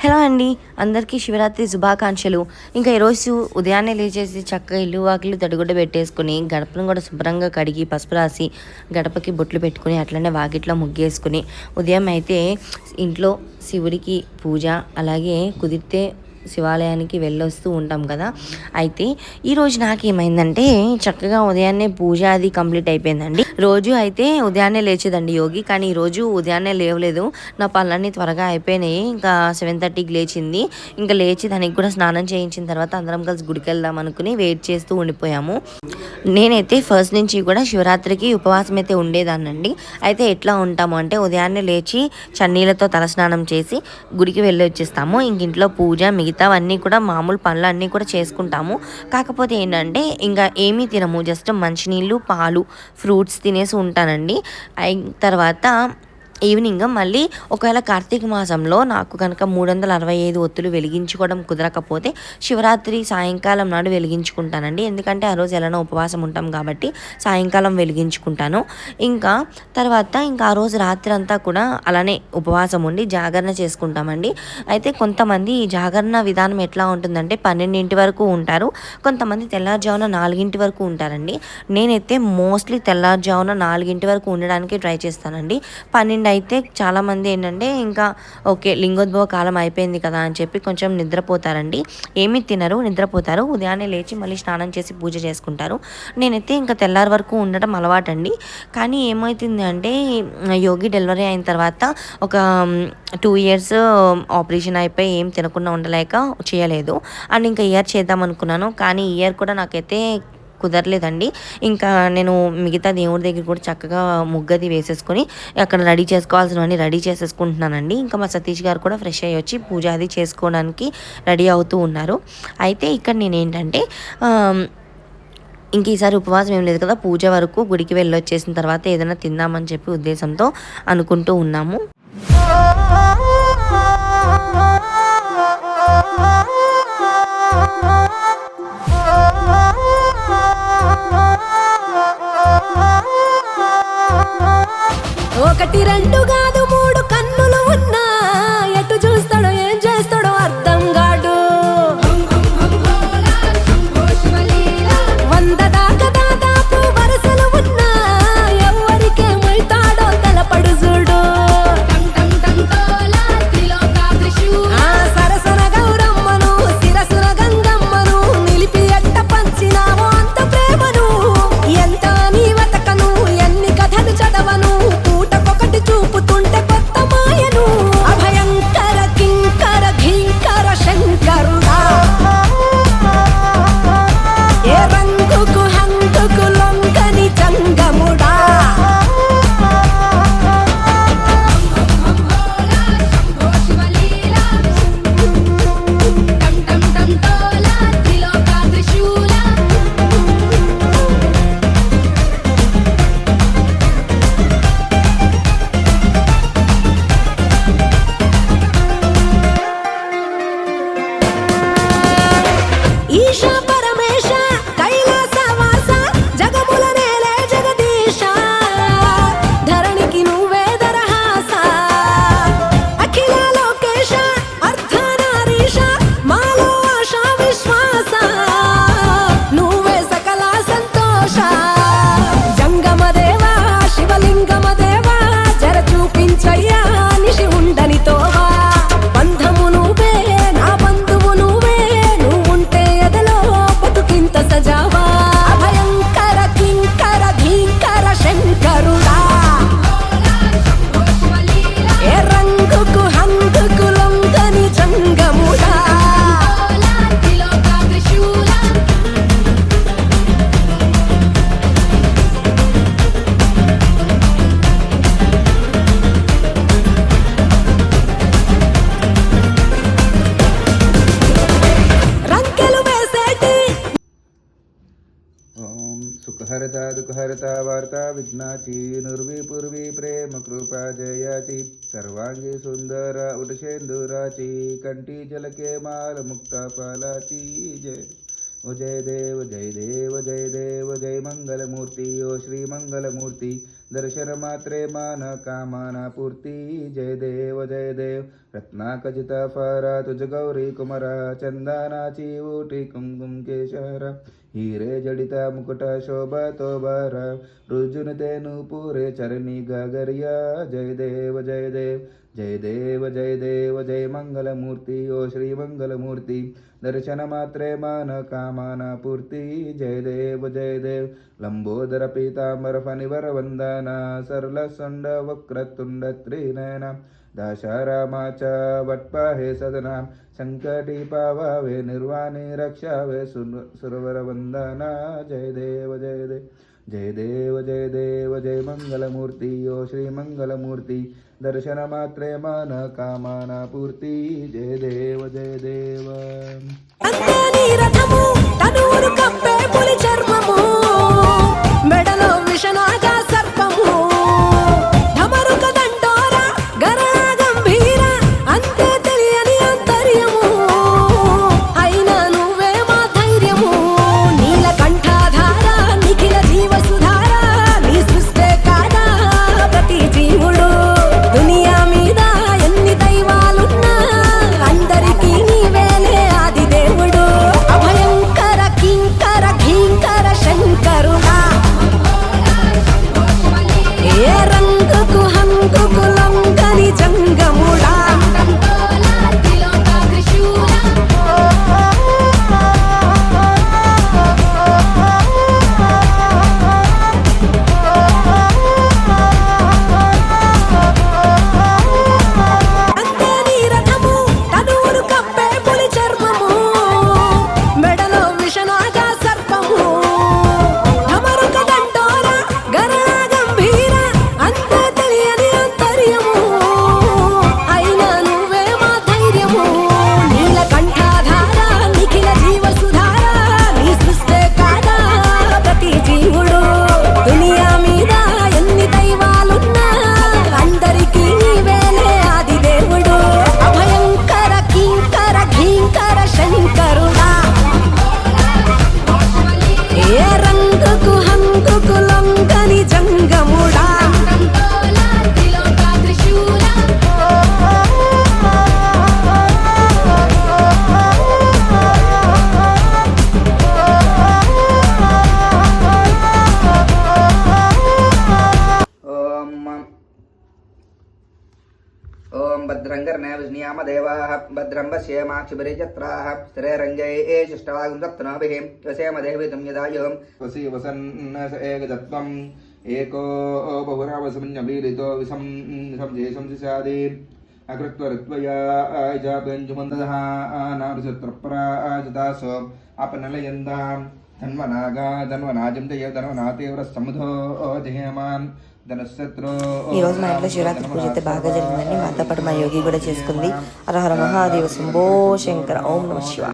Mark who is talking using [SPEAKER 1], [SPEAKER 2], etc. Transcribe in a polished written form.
[SPEAKER 1] Hello అండి, అందరికీ శివరాత్రి శుభాకాంక్షలు. ఇంకా ఈరోజు ఉదయాన్నే లేచేసి చక్కగా ఇల్లు వాకిలు తడిగుడ్డ పెట్టేసుకుని గడపను కూడా శుభ్రంగా కడిగి పసుపు రాసి గడపకి బొట్లు పెట్టుకుని అట్లనే వాకిట్లో ముగ్గేసుకుని ఉదయం అయితే ఇంట్లో శివుడికి పూజ, అలాగే కుదిరితే శివాలయానికి వెళ్ళొస్తూ ఉంటాం కదా. అయితే ఈరోజు నాకేమైందంటే చక్కగా ఉదయాన్నే పూజ అది కంప్లీట్ అయిపోయిందండి. రోజు అయితే ఉదయాన్నే లేచేదండి యోగి, కానీ ఈరోజు ఉదయాన్నే లేవలేదు. నా పనులన్నీ త్వరగా అయిపోయినాయి. ఇంకా 7:30కి లేచింది. ఇంకా లేచి దానికి కూడా స్నానం చేయించిన తర్వాత అందరం కలిసి గుడికి వెళ్దాం అనుకుని వెయిట్ చేస్తూ ఉండిపోయాము. నేనైతే ఫస్ట్ నుంచి కూడా శివరాత్రికి ఉపవాసం అయితే ఉండేదాన్నండి. అయితే ఎట్లా ఉంటాము అంటే ఉదయాన్నే లేచి చన్నీళ్ళతో తలస్నానం చేసి గుడికి వెళ్ళి వచ్చేస్తాము. ఇంట్లో పూజ మిగతావన్నీ కూడా మామూలు పనులు అన్నీ కూడా చేసుకుంటాము. కాకపోతే ఏంటంటే ఇంకా ఏమీ తినము, జస్ట్ మంచినీళ్ళు, పాలు, ఫ్రూట్స్ తినేసి ఉంటానండి. అయిన తర్వాత ఈవినింగ్ మళ్ళీ ఒకవేళ కార్తీక మాసంలో నాకు కనుక 365 ఒత్తులు వెలిగించుకోవడం కుదరకపోతే శివరాత్రి సాయంకాలం నాడు వెలిగించుకుంటానండి. ఎందుకంటే ఆ రోజు ఎలానో ఉపవాసం ఉంటాం కాబట్టి సాయంకాలం వెలిగించుకుంటాను. ఇంకా ఆ రోజు రాత్రి అంతా కూడా అలానే ఉపవాసం ఉండి జాగరణ చేసుకుంటామండి. అయితే కొంతమంది ఈ జాగరణ విధానం ఎట్లా ఉంటుందంటే 12 వరకు ఉంటారు, కొంతమంది తెల్లారుజామున 4 వరకు ఉంటారండి. నేనైతే మోస్ట్లీ తెల్లారుజామున 4 వరకు ఉండడానికి ట్రై చేస్తానండి. 12 అయితే చాలామంది ఏంటంటే ఇంకా ఓకే లింగోద్భవ కాలం అయిపోయింది కదా అని చెప్పి కొంచెం నిద్రపోతారండి. ఏమీ తినరు, నిద్రపోతారు. ఉదయాన్నే లేచి మళ్ళీ స్నానం చేసి పూజ చేసుకుంటారు. నేనైతే ఇంకా తెల్లారి వరకు ఉండటం అలవాటండి. కానీ ఏమవుతుంది అంటే యోగి డెలివరీ అయిన తర్వాత ఒక 2 ఇయర్స్ ఆపరేషన్ అయిపోయి ఏం తినకుండా ఉండలేక చేయలేదు. అండ్ ఇంకా ఇయర్ చేద్దాం అనుకున్నాను, కానీ ఇయర్ కూడా నాకైతే కుదరలేదండి. ఇంకా నేను మిగతా దేవుడి దగ్గర కూడా చక్కగా ముగ్గది వేసేసుకొని అక్కడ రెడీ చేసుకోవాల్సినవన్నీ రెడీ చేసేసుకుంటున్నానండి. ఇంకా మా సతీష్ గారు కూడా ఫ్రెష్ అయ్యి వచ్చి పూజ అది చేసుకోవడానికి రెడీ అవుతూ ఉన్నారు. అయితే ఇక్కడ నేనేంటంటే ఇంక ఈసారి ఉపవాసం ఏం లేదు కదా, పూజ వరకు గుడికి వెళ్ళొచ్చేసిన తర్వాత ఏదైనా తిందామని చెప్పి ఉద్దేశంతో అనుకుంటూ ఉన్నాము.
[SPEAKER 2] ఒకటి రెండు కాదు 3 కన్నులు ఉన్నా ఎటు చూస్తాడో ఏం చేస్తాడో అర్థం కాడు. 100 దాకా దాదాపు వరుసలు ఉన్నా ఎవరికేమైతాడో తెలపడు చూడు. సరసన గౌరమ్మను శిరసున గంగమ్మను నిలిపి ఎట్ట పంచినావో అంత ప్రేమను, ఎంత నీ వతకను ఎన్ని కథలు చదవను చూపుతుంటే కొత్త మాయను. అభయంకర కింకర ఘీంకర శంకరుడా, ఏ రంగుకు హంగుకు లొంగని జంగముడా.
[SPEAKER 3] सुखहरता दुःखहरता वार्ता विघ्नाची निर्विपूर्वी प्रेम कृपा जयाची सर्वांगी सुंदर उटशेंदुराची कंठी जलके माल मुक्ता पालाची जय ओ जय देव जय देव जय देव जय मंगलमूर्ति ओ श्री मंगलमूर्ति दर्शन मात्रे मान कामना पूर्ति जय देव रत्नाखचित फर तुझ गौरी कुमार चंदनाची ओटी कुमकुम केशर हीरे जडित मुकुट शोभतो बर रुजुन तेनु पूरे चरणी गगरिया जय देव जय देव जय देव जय देव जय मंगलमूर्ति ओ श्री मंगलमूर्ति दर्शन मात्रे मान कामना पूर्ति जय देव लंबोदर पीतांबर फणिवर वंदना सरल सुंड वक्रतुंड त्रिनयना दशरामाच वट्पहे सदना संकटी पावावे निर्वाणी रक्षावे सुरवर वंदना जय देव जय देव जय देव जय देव जय मंगलमूर्ति ओ श्री मंगलमूर्ति दर्शन मात्रे मन कामना पूर्ति जय देव जय देव
[SPEAKER 2] అంతేని రథము తనువురు కప్పే పులి చర్మము మెడలో విషనాగ సర్పము ఢమరుక దండోర గరళ గంభీర అంతే తెలియని అంతర్యము అయినా నువ్వే మా ధైర్యము నీలకంఠాధార నిఖిల జీవసుధార నీ సృష్టే కాదా ప్రతి జీవుడు దునియా మీద ఎన్ని దైవాలున్నా అందరికీ నీవేలే ఆది దేవుడు అభయంకర కింకర ఘీంకర శంకరుడా ఏ రంగుకు హంగుకు లంగని జంగముడా అంతేని రథము తనువురు కప్పే పులి చర్మము మెడలో విషనాగ సర్పము ఢమరుక దండోర గరళ గంభీర అంతే తెలియని అంతర్యము అయినా నువ్వే మా ధైర్యము నీలకంఠాధార నిఖిల జీవసుధార నీ సృష్టే కాదా ప్రతి జీవుడు దునియా మీద ఎన్ని దైవాలున్నా అందరికీ నీవేలే ఆది దేవుడు అభయంకర కింకర ఘీంకర శంకరుడా ఏ రంగుకు హంగుకు లొంగని జంగముడా
[SPEAKER 3] ओम भद्रंगर्णे विष्णुयाम देवाः भद्रं पश्येमाक्षिभिर्यजत्राः स्थिरैरङ्गैः शिष्टवागुं सप्तनाभिः वसेम देवितं यदायुः वसी वसन्न स एकतत्त्वम् एको बहुरावसमन्यवीरितो विषं संजेशं सिसादि अकृत्वऋत्वया आयजापञ्जुमन्दः नारुषत्रप्राजदासो अपनलयन्दां धन्वनागा धन्वनाजं जय धन्वनातीव्रसमुधो जयमान्
[SPEAKER 1] ఈ రోజు మా ఇంట్లో శివరాత్రి పూజ అయితే బాగా జరిగిందండి. మాతో పాటు మా యోగి కూడా చేసుకుంది. హర హర మహాదేవ శంభో శంకర ఓం నమః శివాయ.